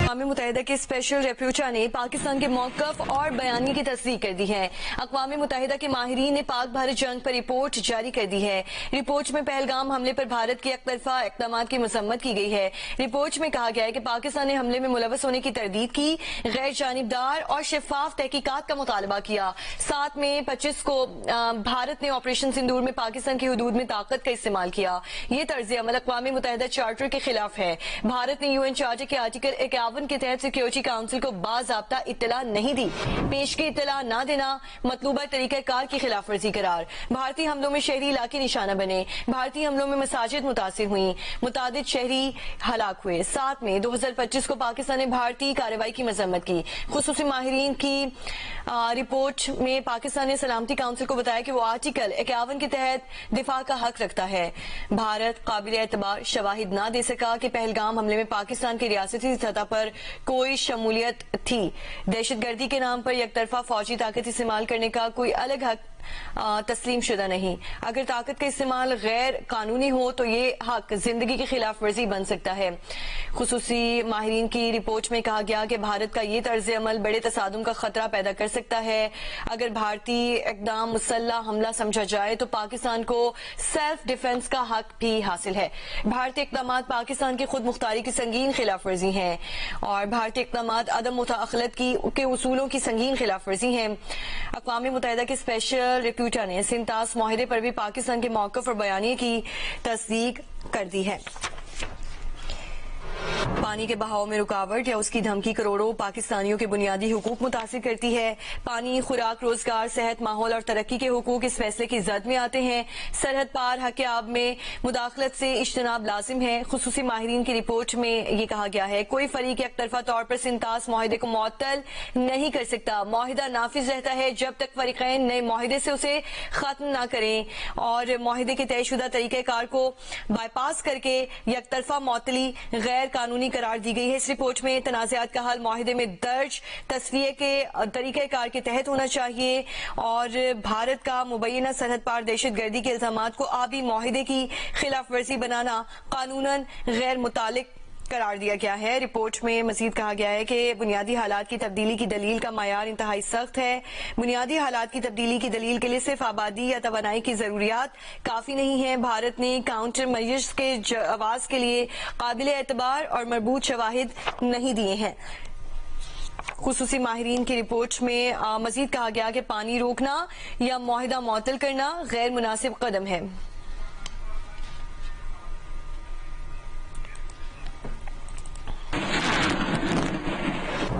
اقوام متحدہ کے اسپیشل ریپیوچا نے پاکستان کے موقف اور بیانیے کی تصدیق کر دی ہے۔ اقوام متحدہ کے ماہرین نے پاک بھارت جنگ پر رپورٹ جاری کر دی ہے۔ رپورٹ میں پہلگام حملے پر بھارت کے یک طرفہ اقدامات کی مذمت کی گئی ہے۔ رپورٹ میں کہا گیا ہے کہ پاکستان نے حملے میں ملوث ہونے کی تردید کی، غیر جانبدار اور شفاف تحقیقات کا مطالبہ کیا۔ 7 مئی 25 کو بھارت نے آپریشن سندور میں پاکستان کی حدود میں طاقت کا استعمال کیا۔ یہ طرز عمل اقوام متحدہ چارٹر کے خلاف ہے۔ بھارت نے UN چارٹر کے آرٹیکل 51 کے تحت سیکیورٹی کونسل کو باضابطہ اطلاع نہیں دی۔ پیش کی اطلاع نہ دینا مطلوبہ طریقہ کار کی خلاف ورزی قرار۔ بھارتی حملوں میں شہری علاقے نشانہ بنے۔ بھارتی حملوں میں مساجد متاثر ہوئیں، متعدد شہری ہلاک ہوئے۔ 7 مئی 2025 کو پاکستان نے بھارتی کارروائی کی مذمت کی۔ خصوصی ماہرین کی رپورٹ میں پاکستان نے سلامتی کونسل کو بتایا کہ وہ آرٹیکل 51 کے تحت دفاع کا حق رکھتا ہے۔ بھارت قابل اعتبار شواہد نہ دے سکا کہ پہلگام حملے میں پاکستان کی ریاستی سطح پر کوئی شمولیت تھی۔ دہشت گردی کے نام پر یک طرفہ فوجی طاقت استعمال کرنے کا کوئی الگ حق تسلیم شدہ نہیں۔ اگر طاقت کا استعمال غیر قانونی ہو تو یہ حق زندگی کی خلاف ورزی بن سکتا ہے۔ خصوصی ماہرین کی رپورٹ میں کہا گیا کہ بھارت کا یہ طرز عمل بڑے تصادم کا خطرہ پیدا کر سکتا ہے۔ اگر بھارتی اقدام مسلح حملہ سمجھا جائے تو پاکستان کو سیلف ڈیفنس کا حق بھی حاصل ہے۔ بھارتی اقدامات پاکستان کی خود مختاری کی سنگین خلاف ورزی ہیں اور بھارتی اقدامات عدم مداخلت کے اصولوں کی سنگین خلاف ورزی ہیں۔ اقوام متحدہ کے اسپیشل ریپیوٹا نے سنتاس معاہدے پر بھی پاکستان کے موقف اور بیانیے کی تصدیق کر دی ہے۔ پانی کے بہاؤ میں رکاوٹ یا اس کی دھمکی کروڑوں پاکستانیوں کے بنیادی حقوق متاثر کرتی ہے۔ پانی، خوراک، روزگار، صحت، ماحول اور ترقی کے حقوق اس فیصلے کی زد میں آتے ہیں۔ سرحد پار حق آب میں مداخلت سے اجتناب لازم ہے۔ خصوصی ماہرین کی رپورٹ میں یہ کہا گیا ہے کوئی فریق یک طرفہ طور پر سنتاس معاہدے کو معطل نہیں کر سکتا۔ معاہدہ نافذ رہتا ہے جب تک فریقین نئے معاہدے سے اسے ختم نہ کریں اور معاہدے کے طے شدہ طریقہ کار کو بائی پاس کر کے یک طرفہ معطلی غیر قانونی قرار دی گئی ہے۔ اس رپورٹ میں تنازعات کا حل معاہدے میں درج تصفیے کے طریقہ کار کے تحت ہونا چاہیے اور بھارت کا مبینہ سرحد پار دہشت گردی کے الزامات کو آبی معاہدے کی خلاف ورزی بنانا قانوناً غیر متعلق قرار دیا گیا ہے۔ رپورٹ میں مزید کہا گیا ہے کہ بنیادی حالات کی تبدیلی کی دلیل کا معیار انتہائی سخت ہے۔ بنیادی حالات کی تبدیلی کی دلیل کے لیے صرف آبادی یا توانائی کی ضروریات کافی نہیں ہیں۔ بھارت نے کاؤنٹر میجرز کے جواز کے لیے قابل اعتبار اور مربوط شواہد نہیں دیے ہیں۔ خصوصی ماہرین کی رپورٹ میں مزید کہا گیا کہ پانی روکنا یا معاہدہ معطل کرنا غیر مناسب قدم ہے۔